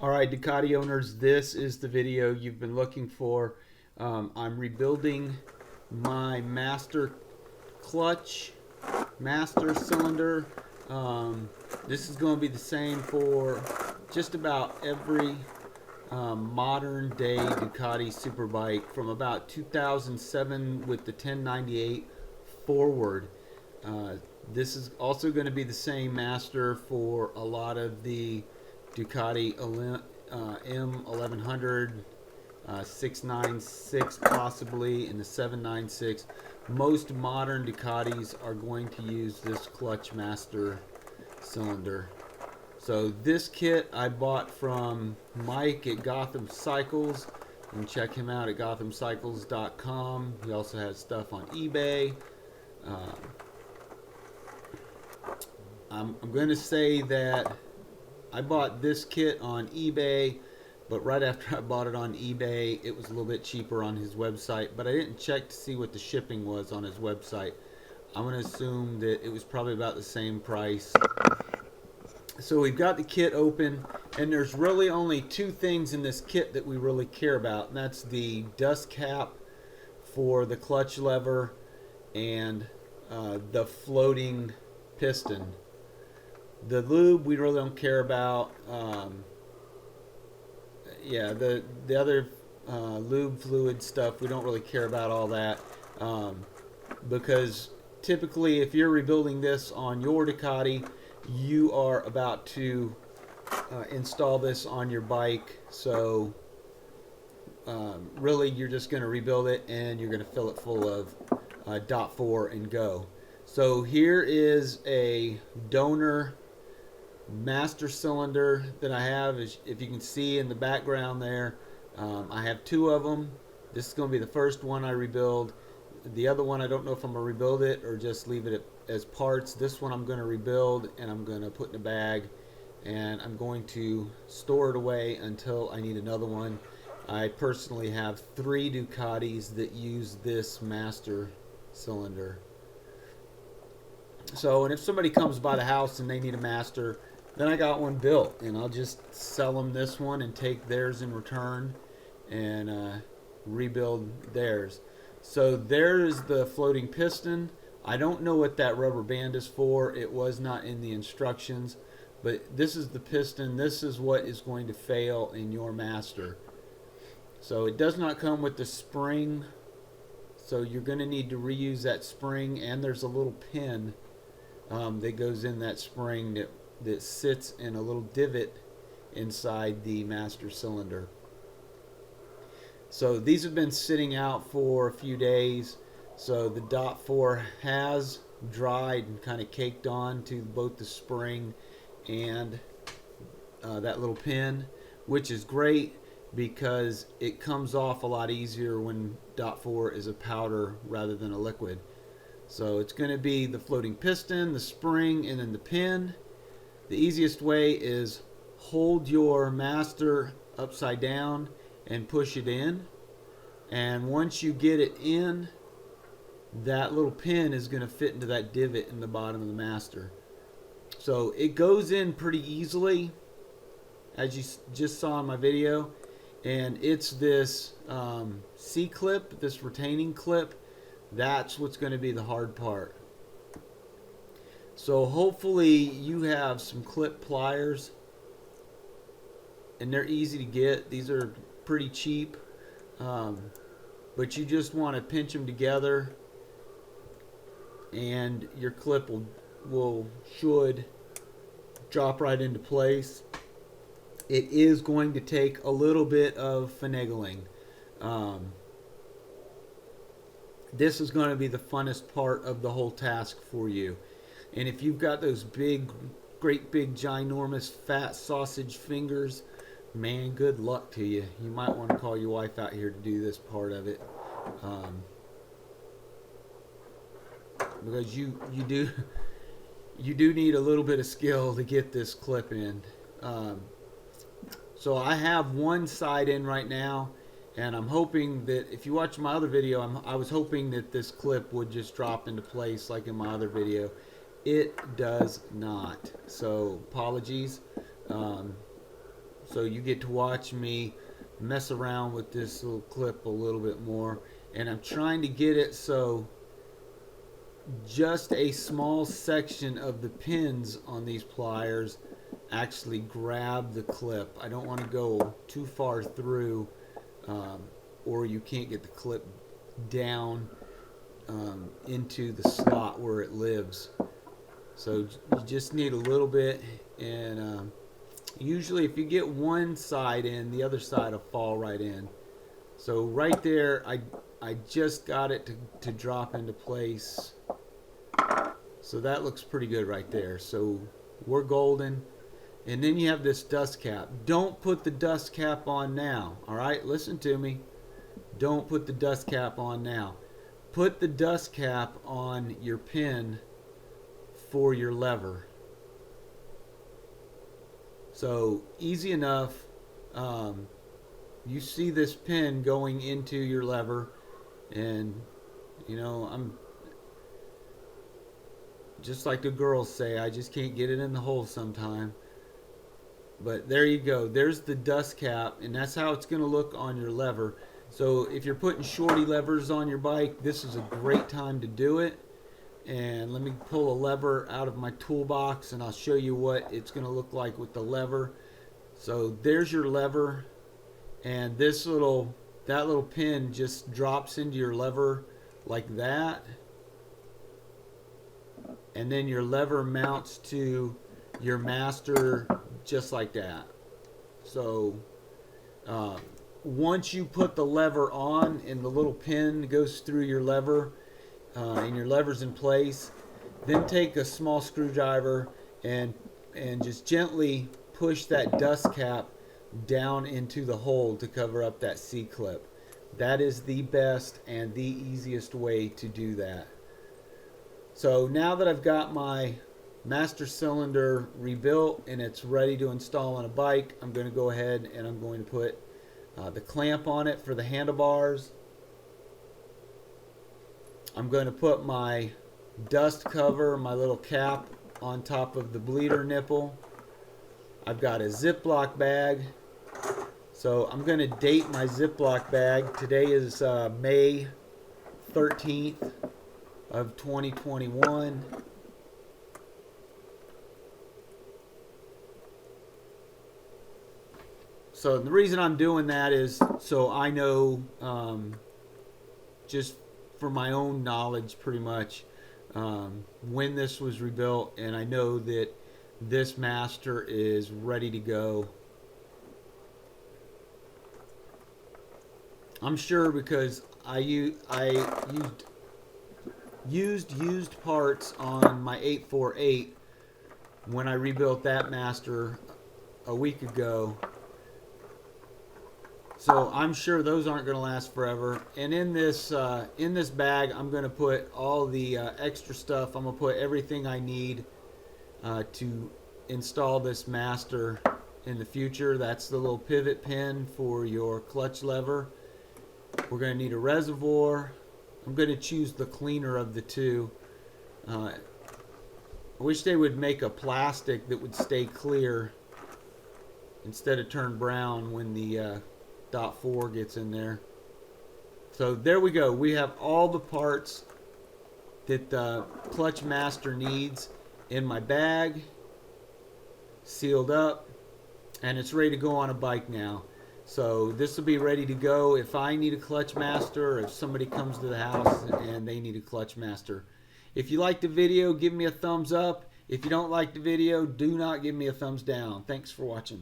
Alright, Ducati owners, this is the video you've been looking for. I'm rebuilding my master clutch, master cylinder. This is going to be the same for just about every modern day Ducati Superbike from about 2007 with the 1098 forward. This is also going to be the same master for a lot of the Ducati M1100, 696 possibly, and the 796. Most modern Ducatis are going to use this clutch master cylinder. So this kit I bought from Mike at Gotham Cycles. You can check him out at gothamcycles.com. He also has stuff on eBay. I'm going to say that I bought this kit on eBay, but right after I bought it on eBay, it was a little bit cheaper on his website, but I didn't check to see what the shipping was on his website. I'm going to assume that it was probably about the same price. So we've got the kit open, and there's really only two things in this kit that we really care about, and that's the dust cap for the clutch lever and the floating piston. The lube we really don't care about. Yeah, the other lube fluid stuff we don't really care about all that, because typically if you're rebuilding this on your Ducati, you are about to install this on your bike. So really you're just going to rebuild it and you're going to fill it full of .4 and go. So here is a donor master cylinder that I have. If you can see in the background there, I have two of them. This is going to be the first one I rebuild. The other one I don't know if I'm going to rebuild it or just leave it as parts. This one I'm going to rebuild and I'm going to put in a bag and I'm going to store it away until I need another one. I personally have 3 Ducatis that use this master cylinder. So, and if somebody comes by the house and they need a master, then I got one built, and I'll just sell them this one and take theirs in return and rebuild theirs. So there is the floating piston. I don't know what that rubber band is for. It was not in the instructions, but this is the piston. This is what is going to fail in your master. So it does not come with the spring, so you're going to need to reuse that spring, and there's a little pin that goes in that spring that sits in a little divot inside the master cylinder. So these have been sitting out for a few days, so the .4 has dried and kind of caked on to both the spring and that little pin, which is great because it comes off a lot easier when .4 is a powder rather than a liquid. So it's going to be the floating piston, the spring, and then the pin. The easiest way is hold your master upside down and push it in. And once you get it in, that little pin is going to fit into that divot in the bottom of the master. So it goes in pretty easily, as you just saw in my video. And it's this C-clip, this retaining clip. That's what's going to be the hard part. So hopefully you have some clip pliers, and they're easy to get. These are pretty cheap, but you just want to pinch them together and your clip should drop right into place. It is going to take a little bit of finagling. This is going to be the funnest part of the whole task for you. And if you've got those great big, ginormous, fat sausage fingers, man, good luck to you. You might want to call your wife out here to do this part of it. Because you do need a little bit of skill to get this clip in. So I have one side in right now, and I'm hoping that if you watch my other video, I was hoping that this clip would just drop into place like in my other video. It does not. So apologies. So you get to watch me mess around with this little clip a little bit more. And I'm trying to get it so just a small section of the pins on these pliers actually grab the clip. I don't want to go too far through, or you can't get the clip down into the slot where it lives. So you just need a little bit, and usually if you get one side in, the other side will fall right in. So right there, I just got it to drop into place. So that looks pretty good right there. So we're golden. And then you have this dust cap. Don't put the dust cap on now. All right, listen to me. Don't put the dust cap on now. Put the dust cap on your pin for your lever. So easy enough. You see this pin going into your lever, and you know, I'm just like the girls say, I just can't get it in the hole sometime. But there you go. There's the dust cap, and that's how it's going to look on your lever. So if you're putting shorty levers on your bike, this is a great time to do it. And let me pull a lever out of my toolbox, and I'll show you what it's going to look like with the lever. So there's your lever, and that little pin just drops into your lever like that. And then your lever mounts to your master just like that. So once you put the lever on and the little pin goes through your lever, and your lever's in place, then take a small screwdriver and just gently push that dust cap down into the hole to cover up that C-clip. That is the best and the easiest way to do that. So now that I've got my master cylinder rebuilt and it's ready to install on a bike, I'm going to go ahead and I'm going to put the clamp on it for the handlebars. I'm going to put my dust cover, my little cap, on top of the bleeder nipple. I've got a Ziploc bag. So I'm going to date my Ziploc bag. Today is May 13th of 2021. So the reason I'm doing that is so I know, just for my own knowledge pretty much, when this was rebuilt, and I know that this master is ready to go. I'm sure because I used parts on my 848 when I rebuilt that master a week ago. So I'm sure those aren't going to last forever. And in this bag, I'm going to put all the extra stuff. I'm going to put everything I need to install this master in the future. That's the little pivot pin for your clutch lever. We're going to need a reservoir. I'm going to choose the cleaner of the two. I wish they would make a plastic that would stay clear instead of turn brown when the .4 gets in there. So there we go. We have all the parts that the clutch master needs in my bag, sealed up, and it's ready to go on a bike now. So this will be ready to go if I need a clutch master, or if somebody comes to the house and they need a clutch master. If you like the video, give me a thumbs up. If you don't like the video, do not give me a thumbs down. Thanks for watching.